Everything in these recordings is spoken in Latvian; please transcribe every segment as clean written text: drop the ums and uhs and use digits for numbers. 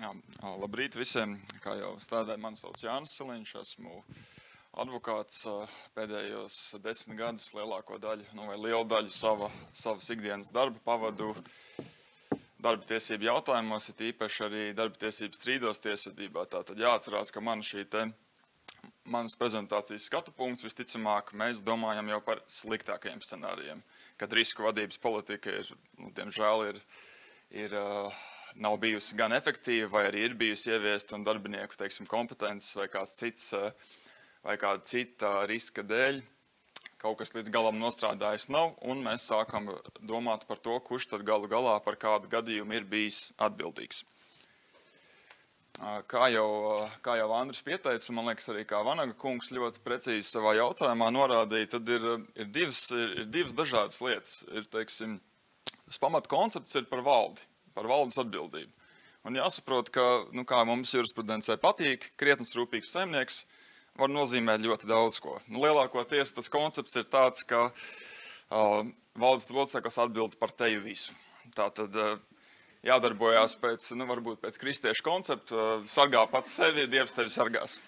Jā, labrīt visiem. Kā jau stādēja, mani sauc Jānis Siliņš, esmu advokāts pēdējos 10 gadus lielāko daļu, vai lielu daļu savas ikdienas darba pavadu darba tiesību jautājumos, ir īpaši arī darba tiesības strīdos tiesvedībā. Tātad jāatcerās, ka manas prezentācijas skatu punkts visticamāk mēs domājam jau par sliktākajiem scenārijiem, kad risku vadības politika ir, diemžēl, nav bijusi gan efektīva, vai arī ir bijusi ieviesta un darbinieku, kompetences vai kāds cits, vai kāda cita riska dēļ kaut kas līdz galam nostrādājis nav, un mēs sākam domāt par to, kurš tad galu galā par kādu gadījumu ir bijis atbildīgs. Kā jau Andris pieteica, un man liekas arī kā Vanaga kungs ļoti precīzi savā jautājumā norādīja, tad ir divas dažādas lietas. Tas pamat koncepts ir par valdi. Par valdes atbildību. Un jāsaprot, ka, kā mums jurisprudencē patīk, krietnes rūpīgs saimnieks var nozīmēt ļoti daudz ko. Lielākoties tas koncepts ir tāds, ka valdes loceklis atbild par teju visu. Tātad jādarbojās varbūt pēc kristiešu koncepta, sargā pats sevi, Dievs tevi sargās.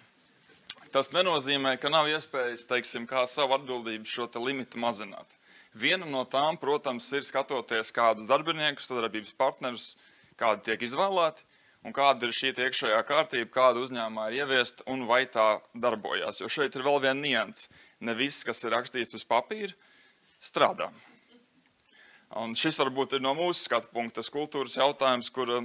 Tas nenozīmē, ka nav iespējas, kā savu atbildību šo te limitu mazināt. Viena no tām, protams, ir skatoties kādus darbiniekus, sadarbības partnerus, kādi tiek izvēlēti, un kāda ir šī iekšējā kārtība, kāda uzņēmumā ir ieviesta un vai tā darbojās. Jo šeit ir vēl viena nianse. Ne viss, kas ir rakstīts uz papīra, strādā. Un šis varbūt ir no mūsu skatu punkta tas kultūras jautājums, kur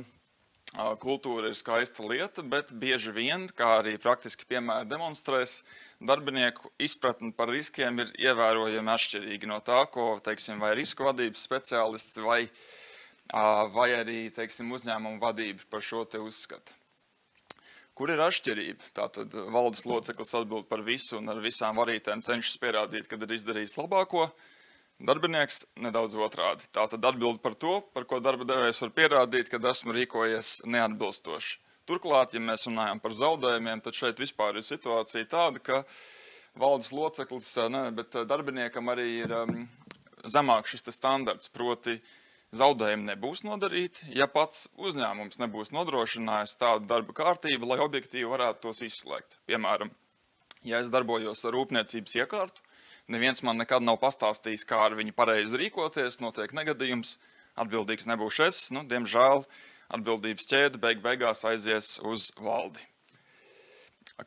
kultūra ir skaista lieta, bet bieži vien, kā arī praktiski piemēri demonstrēs, darbinieku izpratni par riskiem ir ievērojami atšķirīgi no tā, ko, vai risku vadības speciālisti vai arī, uzņēmumu vadības par šo te uzskata. Kur ir atšķirība? Tātad valdes loceklis atbild par visu un ar visām varītēm cenšas pierādīt, kad ir izdarījis labāko. Darbinieks nedaudz otrādi. Tātad atbild par to, par ko darba devējs var pierādīt, kad esmu rīkojies neatbilstoši. Turklāt, ja mēs runājam par zaudējumiem, tad šeit vispār ir situācija tāda, ka valdes loceklis, bet darbiniekam arī ir zemāk šis standarts, proti zaudējumi nebūs nodarīti, ja pats uzņēmums nebūs nodrošinājis tādu darba kārtību, lai objektīvi varētu tos izslēgt. Piemēram, ja es darbojos ar rūpniecības iekārtu, neviens man nekad nav pastāstījis, kā ar viņu pareizi rīkoties, notiek negadījums, atbildīgs nebūšu es, diemžēl atbildības ķēde beigās aizies uz valdi.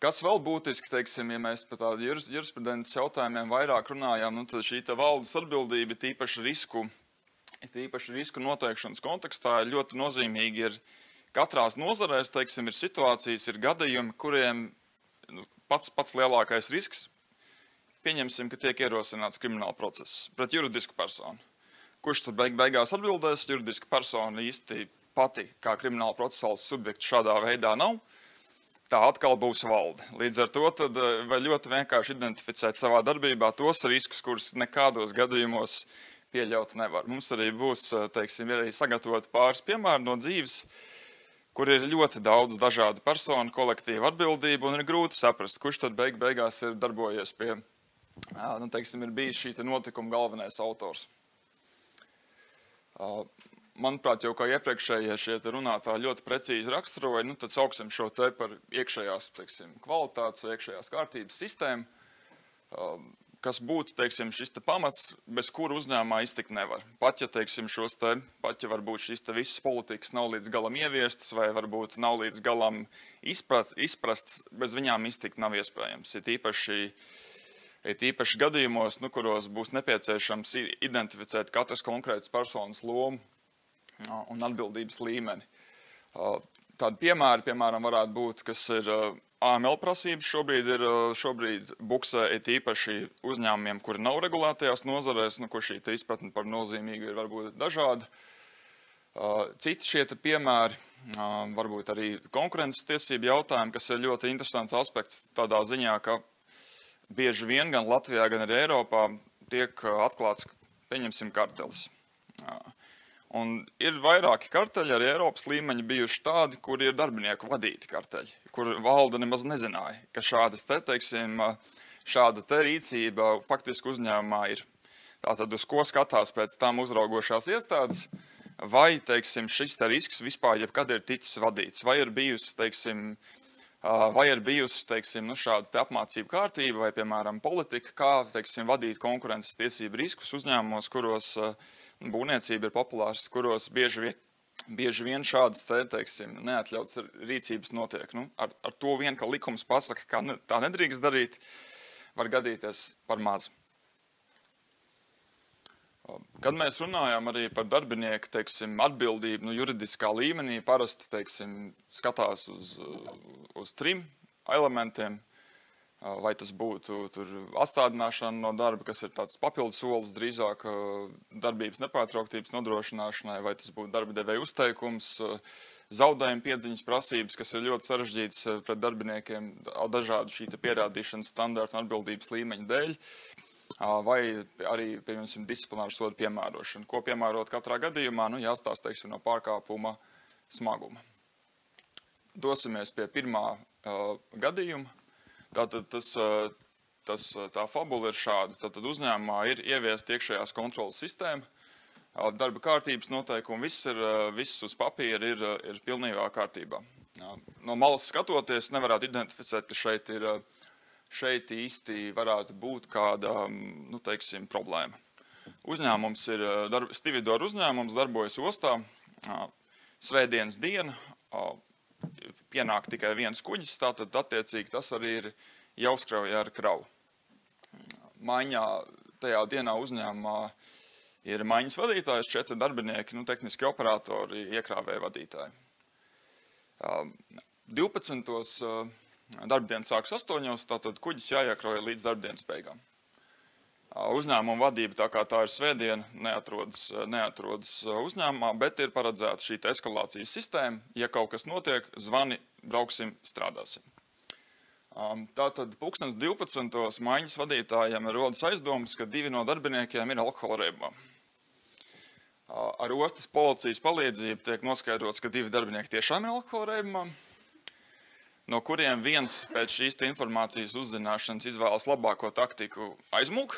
Kas vēl būtiski, ja mēs par tādu jurisprudences jautājumiem vairāk runājām, tad šī valdes atbildība tīpaši risku noteikšanas kontekstā ir ļoti nozīmīgi. Katrās nozarēs, ir situācijas, ir gadījumi, kuriem pats lielākais risks, pieņemsim, ka tiek ierosināts krimināla process pret juridisku personu. Kurš tad beigās atbildēs? Juridiska persona īsti pati, kā krimināla procesāls subjekts šādā veidā nav, tā atkal būs valde. Līdz ar to tad var ļoti vienkārši identificēt savā darbībā tos riskus, kurus nekādos gadījumos pieļaut nevar. Mums arī būs, arī sagatavot pāris piemēru no dzīves, kur ir ļoti daudz dažādu personu kolektīvu atbildību un ir grūti saprast, kurš tad beigās ir darbojies pie ir bijis šī notikuma galvenais autors. Manuprāt, jau kā iepriekšējie šie runātāji ļoti precīzi raksturoja, tad sauksim šo te par iekšējās, kvalitātes vai iekšējās kārtības sistēmu, kas būtu, šis te pamats, bez kura uzņēmumā iztikt nevar. Pat ja varbūt šis te visas politikas nav līdz galam ieviestas vai varbūt nav līdz galam izprasts, bez viņām iztikt nav iespējams. Ir īpaši gadījumos, kuros būs nepieciešams identificēt katras konkrētas personas lomu un atbildības līmeni. Tādi piemēri, varētu būt, kas ir AML prasības šobrīd buksē, ir īpaši uzņēmumiem, kuri nav regulētajās nozarēs, kur šī izpratne par nozīmīgu ir varbūt dažāda. Citi šie piemēri, varbūt arī konkurences tiesību jautājumi, kas ir ļoti interesants aspekts tādā ziņā, ka bieži vien gan Latvijā, gan arī Eiropā tiek atklāts, pieņemsim, kartelis. Un ir vairāki karteļi, arī Eiropas līmeņi bijuši tādi, kur ir darbinieku vadīti karteļi, kur valde nemaz nezināja, ka šāda rīcība faktiski uzņēmumā ir. Tātad uz ko skatās pēc tam uzraugošās iestādes, vai, teiksim, šis risks vispār jebkad ir ticis vadīts, vai ir bijusi, teiksim, šāda apmācība kārtība vai, piemēram, politika, kā, teiksim, vadīt konkurences tiesību riskus uzņēmumos, kuros būvniecība ir populārs, kuros bieži vien šādas, teiksim, neatļautas rīcības notiek. Nu, ar to vien, ka likums pasaka, ka tā nedrīkst darīt, var gadīties par maz. Kad mēs runājam arī par darbinieku, teiksim, atbildību, juridiskā līmenī, parasti, teiksim, skatās uz 3 elementiem, vai tas būtu atstādināšana no darba, kas ir tāds papildus solis drīzāk darbības nepārtrauktības nodrošināšanai, vai tas būtu darba devēja uzteikums, zaudējuma piedziņas prasības, kas ir ļoti sarežģītas pret darbiniekiem dažādu šī pierādīšanas standārtu un atbildības līmeņa dēļ, vai arī, piemēram, disciplināru sodu piemērošanu. Ko piemērot katrā gadījumā, jāstāsta, teiksim, no pārkāpuma smaguma. Dosimies pie pirmā gadījuma. Tātad tā fabula ir šāda. Tātad uzņēmumā ir ieviest iekšējās kontrolas sistēma, darba kārtības noteikumi, viss uz papīra ir pilnībā kārtībā. No malas skatoties, nevarētu identificēt, ka šeit īsti varētu būt kāda, teiksim, problēma. Uzņēmums ir Stividor uzņēmums, darbojas ostā, svētdienas diena, pienāk tikai viens kuģis, tātad attiecīgi tas arī ir jāuzkrauj ar kravu. Maiņā tajā dienā uzņēmumā ir maiņas vadītājs, 4 darbinieki, tehniski operatori, iekrāvēja vadītāji. 12. Darbdienas sākas 8, tātad kuģis jāiekrauj līdz darbdienas beigām. Uzņēmuma vadība, tā kā tā ir svētdiena, neatrodas uzņēmumā, bet ir paredzēta šī eskalācijas sistēma. Ja kaut kas notiek, zvani, brauksim, strādāsim. Tātad 12. maiņas vadītājiem ir rodas aizdomas, ka 2 no darbiniekiem ir alkohola reibumā. Ar ostas policijas palīdzību tiek noskaidrots, ka 2 darbinieki tiešām ir alkohola reibumā, no kuriem viens pēc šīs informācijas uzzināšanas izvēlas labāko taktiku aizmūk.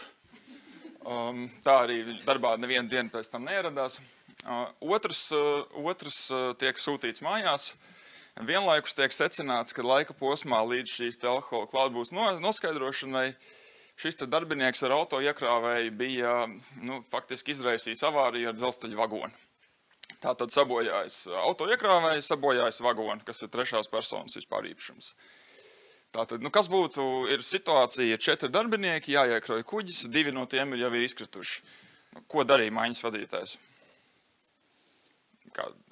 Tā arī darbā nevienu dienu pēc tam neieradās. Otrs tiek sūtīts mājās. Vienlaikus tiek secināts, ka laika posmā līdz šīs alkohola klātbūtnes noskaidrošanai šis darbinieks ar auto iekrāvēju bija faktiski izraisījis avāriju ar dzelzceļa vagonu. Tātad sabojājas auto iekrāvēju, sabojājas vagonu, kas ir 3. personas vispār īpašums. Tātad, kas ir situācija, 4 darbinieki, jāiekrauj kuģis, 2 no tiem jau ir izkrituši. Ko darīja maiņas vadītājs?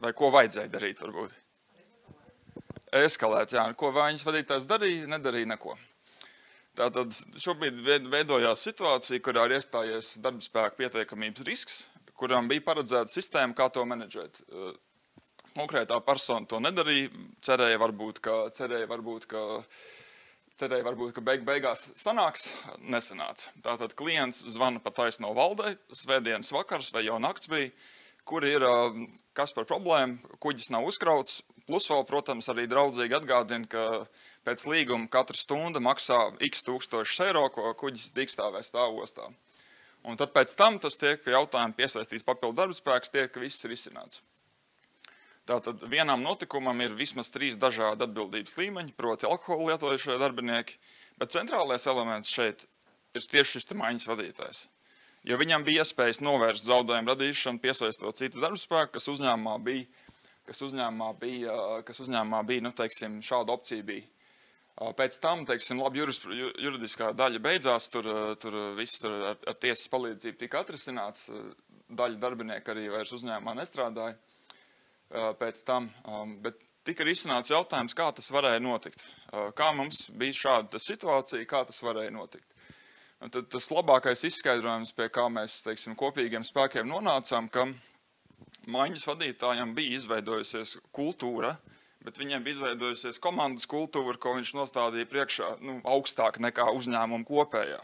Vai ko vajadzēja darīt, varbūt? Eskalēt, jā. Ko maiņas vadītājs darīja? Nedarīja neko. Tātad šobrīd veidojās situācija, kurā ir iestājies darba spēka pietiekamības risks, kuram bija paredzēta sistēma, kā to menedžēt. Konkrētā persona to nedarīja, cerēja varbūt, ka beigās sanāks, nesanāca. Tātad klients zvana pa taisno valdei, svētdienas vakars vai jau nakts bija, kur ir kas par problēmu, kuģis nav uzkrauts, plus vēl, protams, arī draudzīgi atgādina, ka pēc līguma katra stunda maksā x tūkstošus eiro, ko kuģis dīkstāvē stāv ostā. Un tad pēc tam tas tiek jautājumi piesaistīts papildu darbspēks, tiek viss risināts. Tātad vienam notikumam ir vismaz 3 dažādi atbildības līmeņi, proti alkoholu lietojušie darbinieki, bet centrālais elements šeit ir tieši šis maiņas vadītājs. Jo viņam bija iespējas novērst zaudējumu radīšanu, piesaistot citu darbspēku, kas uzņēmumā bija, teiksim, šāda opcija bija. Pēc tam, teiksim, labi juridiskā daļa beidzās, tur viss ar tiesas palīdzību tika atrisināts, daļa darbinieku arī vairs uzņēmumā nestrādāja pēc tam, bet tika risināts jautājums, kā tas varēja notikt. Kā mums bija šāda situācija, kā tas varēja notikt. Un tad tas labākais izskaidrojums, pie kā mēs, teiksim, kopīgiem spēkiem nonācām, ka maiņas vadītājam bija izveidojusies kultūra, bet viņiem bija izveidojusies komandas kultūra, ko viņš nostādīja priekšā augstāk nekā uzņēmuma kopējā.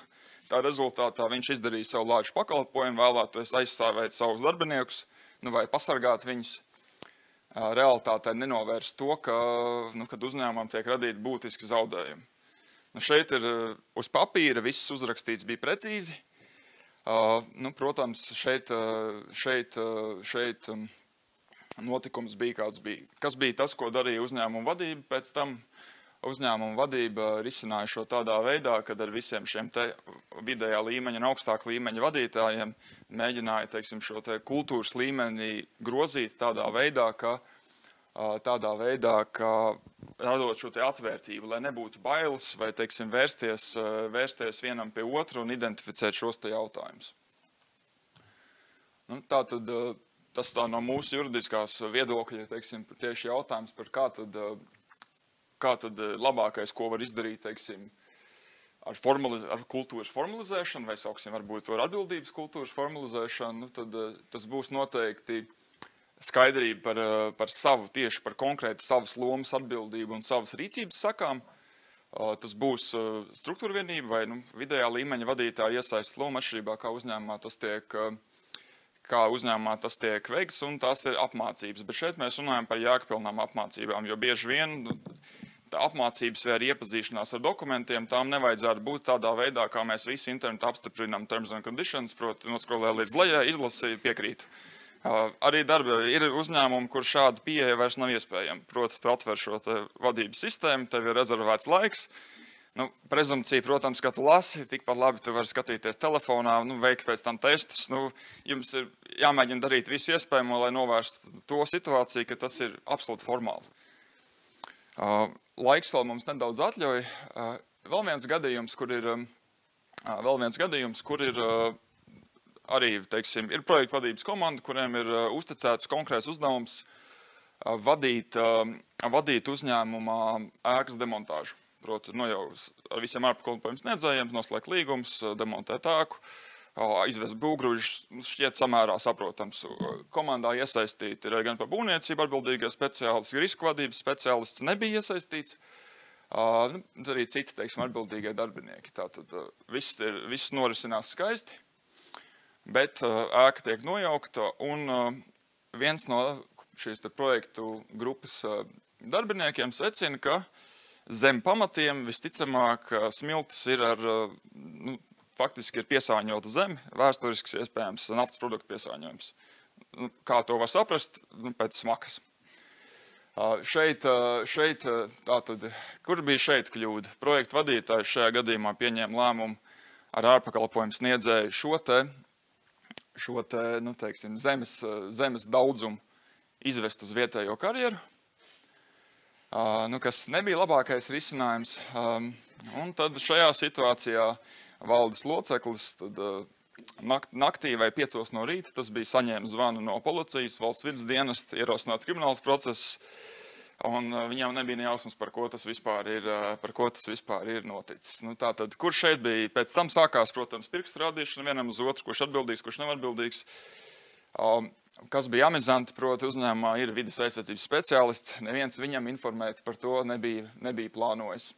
Tā rezultātā viņš izdarīja savu lāču pakalpojumu, vēlētos aizstāvēt savus darbiniekus, vai pasargāt viņus. Realitātē nenovērst to, kad uzņēmumam tiek radīti būtiski zaudējumi. Šeit ir uz papīra, viss uzrakstīts bija precīzi. Protams, šeit notikums bija, kāds bija. Kas bija tas, ko darīja uzņēmuma vadība? Pēc tam uzņēmuma vadība risināja šo tādā veidā, kad ar visiem šiem te vidējā līmeņa un augstāka līmeņa vadītājiem mēģināja, teiksim, šo te kultūras līmeni grozīt tādā veidā, ka radot šo te atvērtību, lai nebūtu bailes vai, teiksim, vērsties vienam pie otru un identificēt šos te jautājumus. Nu, tātad tas tā no mūsu juridiskās viedokļa, teiksim, tieši jautājums par kā tad labākais, ko var izdarīt, teiksim, ar kultūras formalizēšanu, vai sauksim varbūt ar atbildības kultūras formalizēšanu, nu, tad tas būs noteikti skaidrība par savu, tieši par konkrēti savas lomas atbildību un savas rīcības sakām. Tas būs struktūra vienība vai vidējā līmeņa vadītāja iesaistas loma atšķirībā, kā uzņēmumā tas tiek veikts, un tās ir apmācības. Bet šeit mēs runājam par jēgpilnām apmācībām, jo bieži vien tā apmācības vai iepazīšanās ar dokumentiem, tām nevajadzētu būt tādā veidā, kā mēs visi internetā apstiprinām terms and conditions, proti noskrolē līdz lejai, izlasi, piekrīt. Arī ir uzņēmumi, kur šāda pieeja vairs nav iespējama. Proti, tu atver šo vadības sistēmu, tev ir rezervēts laiks. Nu, prezumpcija, protams, ka tu lasi, tikpat labi tu vari skatīties telefonā, veikt pēc tam testus. Jums ir jāmēģina darīt visu iespējamo, lai novērstu to situāciju, ka tas ir absolūti formāli. Laiks vēl mums nedaudz atļauj. Vēl viens gadījums, kur ir arī, teiksim, ir projektu vadības komanda, kuriem ir uzticēts konkrēts uzdevums vadīt uzņēmumā ēkas demontāžu. Proti, jau ar visiem ārpakalpojumu sniedzējiem noslēgt līgums, demontēt ēku, izvest būvgrūžus, šķiet samērā saprotams. Komandā iesaistīti ir gan par būvniecību atbildīgie speciālisti, risku vadības speciālists nebija iesaistīts, arī citi, teiksim, atbildīgie darbinieki. Tātad viss norisinās skaisti. Bet ēka tiek nojaukta, un viens no šīs projektu grupas darbiniekiem secina, ka zem pamatiem visticamāk smiltis ir faktiski ir piesāņota zeme, vēsturisks iespējams naftas produktu piesāņojums. Kā to var saprast? Pēc smakas. Tātad, kur bija šeit kļūda? Projektu vadītājs šajā gadījumā pieņēma lēmumu ar ārpakalpojumu sniedzēju šo teiksim, zemes daudzumu izvest uz vietējo karjeru, kas nebija labākais risinājums. Un tad šajā situācijā valdes loceklis naktī vai 5 no rīta, tas bija saņēma zvanu no policijas, valsts vidas dienesta, ierosināts krimināls process, un viņam nebija nejausmas, par ko tas vispār ir noticis. Tātad, kurš šeit bija? Pēc tam sākās, protams, pirkstu rādīšana vienam uz otru, kurš atbildīgs, kurš nav atbildīgs. Kas bija amizanti, proti uzņēmumā ir vides aizsardzības speciālists, neviens viņam informēt par to nebija plānojis.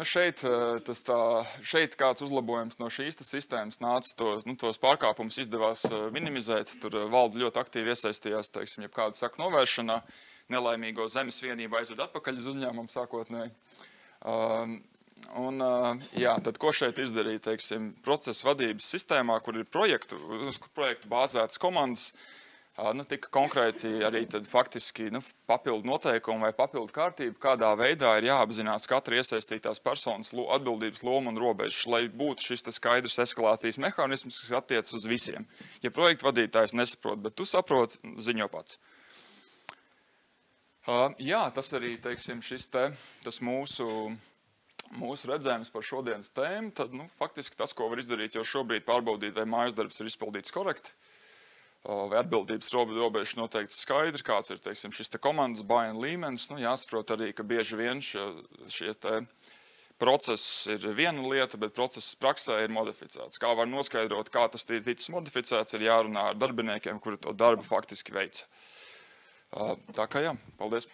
Šeit kāds uzlabojums no šīs sistēmas nāca, tos pārkāpumus izdevās minimizēt, tur valde ļoti aktīvi iesaistījās, teiksim, jebkāda saku novēršanā, nelaimīgo zemes vienību aizved atpakaļ uz uzņēmumu sākotnēji. Tad ko šeit izdarīja, teiksim, procesa vadības sistēmā, kur ir projektu bāzētas komandas, tika konkrēti arī tad faktiski papildu noteikumi vai papildu kārtība, kādā veidā ir jāapzinās katra iesaistītās personas atbildības loma un robežas, lai būtu šis skaidrs eskalācijas mehānisms, kas attiecas uz visiem. Ja projektu vadītājs nesaprot, bet tu saproti, ziņo pats. Tas arī, teiksim, tas mūsu redzējums par šodienas tēmu, tad, faktiski tas, ko var izdarīt jau šobrīd, pārbaudīt, vai mājas darbs ir izpildīts korekti, vai atbildības robežas noteikti skaidri, kāds ir, teiksim, šis komandas buy-in līmenis. Jāsaprot arī, ka bieži vien šie process ir viena lieta, bet process praksē ir modificēts. Kā var noskaidrot, kā tas ir ticis modificēts, ir jārunā ar darbiniekiem, kuri to darbu faktiski veic. Tā kā jā, paldies!